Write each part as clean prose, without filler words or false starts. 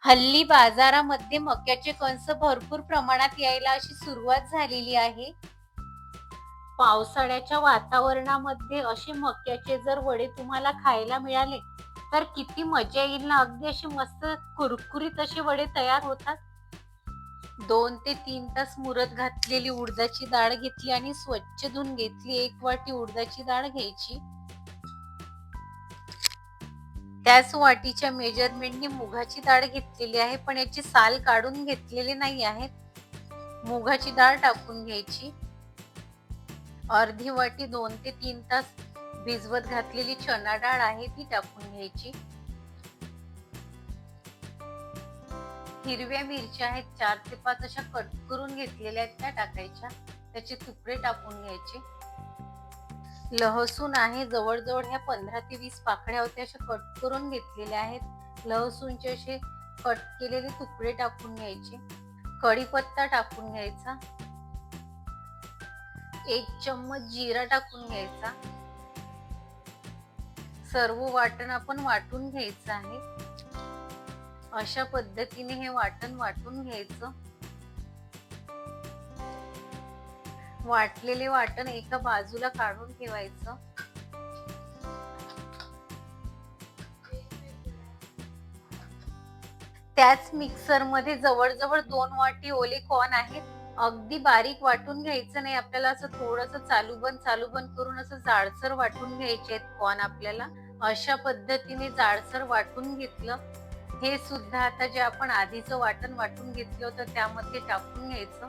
हल्ली बाजारामध्ये मक्याचे कणस भरपूर प्रमाणात यायला अशी सुरुवात झालेली आहे. पावसाळ्याच्या वातावरणामध्ये असे मक्याचे जर वडे तुम्हाला खायला मिळाले तर किती मजा येईल ना. अगदी अशी मस्त कुरकुरीत असे वडे तयार होतात. 2 ते 3 तास मुरत घातलेली उडदाची डाळ घेतली आणि स्वच्छ धुवून घेतली. 1 वाटी उडदाची डाळ घ्यायची. त्याच वाटीच्या मेजरमेंटने मुगाची डाळ घेतलेली आहे, पण याची साल काढून घेतलेली नाही आहे. मुगाची डाळ टाकून घ्यायची. अर्धी वाटी 2 ते 3 तास भिजवत घातलेली चणा डाळ आहे ती टाकून घ्यायची. हिरव्या मिरच्या आहेत 4 ते 5 अशा कट करून घेतलेल्या आहेत त्या टाकायच्या. त्याचे तुकडे टाकून घ्यायचे. लहसून आहे जवळजवळ ह्या 15 ते 20 पाकळ्या होत्या अशा कट करून घेतलेल्या आहेत. लहसूनचे असे कट केलेले तुकडे टाकून घ्यायचे. कढीपत्ता टाकून घ्यायचा. 1 चम्मच जिरा टाकून घ्यायचा. सर्व वाटण आपण वाटून घ्यायचं आहे. अशा पद्धतीने हे वाटण वाटून घ्यायचं. वाटलेले वाटण एका बाजूला काढून ठेवायचं. त्याच मिक्सर मध्ये जवळजवळ 2 वाटी ओले कॉर्न आहेत. अगदी बारीक वाटून घ्यायचं नाही आपल्याला, असं थोडंसं चालू बंद करून असं जाडसर वाटून घ्यायचे आहेत कॉर्न आपल्याला. अशा पद्धतीने जाडसर वाटून घेतलं. हे सुद्धा आता जे आपण आधीचं वाटण वाटून घेतलं होतं त्यामध्ये टाकून घ्यायचं.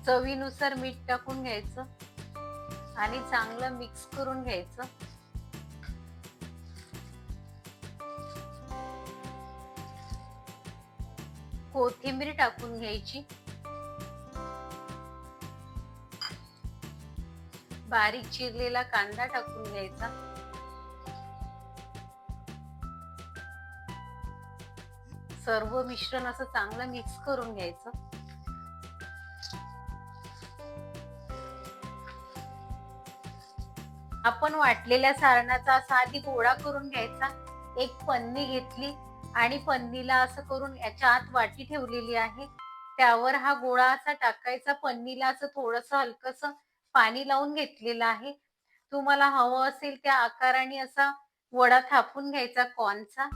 चवीनुसार मीठ टाकून घ्यायचं आणि चांगलं मिक्स करून घ्यायचं. कोथिंबीर टाकून घ्यायची. बारीक चिरलेला कांदा टाकून घ्यायचा. सर्व मिश्रण असं चांगलं मिक्स करून घ्यायचं. आपण वाटलेल्या सारणाचा असा आधी गोळा करून घ्यायचा. एक पन्नी घेतली आणि पन्नीला असं करून याच्या आत वाटी ठेवलेली आहे. त्यावर हा गोळा असा टाकायचा. पन्नीला असं थोडंसं हलकंसं पाणी लावून घेतलेलं आहे. तुम्हाला हवं असेल त्या आकाराने असा वडा थापून घ्यायचा कॉर्नचा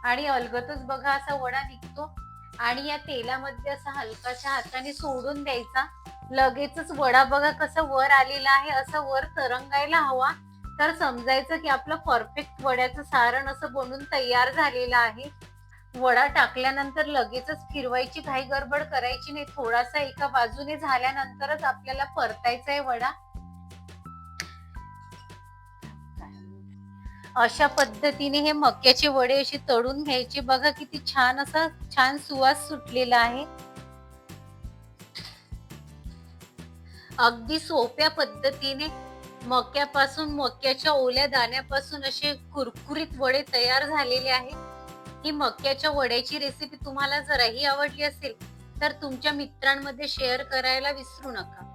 आणि अलगदच बघा असा वडा निघतो आणि या तेलामध्ये असा हलकाशा हाताने सोडून द्यायचा. लगेचच वडा बघा कसं वर आलेला आहे. असं वर तरंगायला हवा तर समजायचं की आपलं परफेक्ट वड्याचं सारण असं बनून तयार झालेलं आहे. वडा टाकल्यानंतर लगेचच फिरवायची घाई गडबड करायची नाही. थोडासा एका बाजूने झाल्यानंतरच आपल्याला परतायचा आहे वडा. अशा पद्धतीने हे मक्याचे वडे असे तळून घ्यायचे. बघा किती छान असा छान सुवास सुटलेला आहे. अगदी सोप्या पद्धतीने मक्याच्या ओल्या दाण्यापासून असे कुरकुरीत वडे तयार झालेले आहेत. ही मक्याच्या वड्याची रेसिपी तुम्हाला जर ही आवडली असेल तर तुमच्या मित्रांमध्ये शेअर करायला विसरू नका.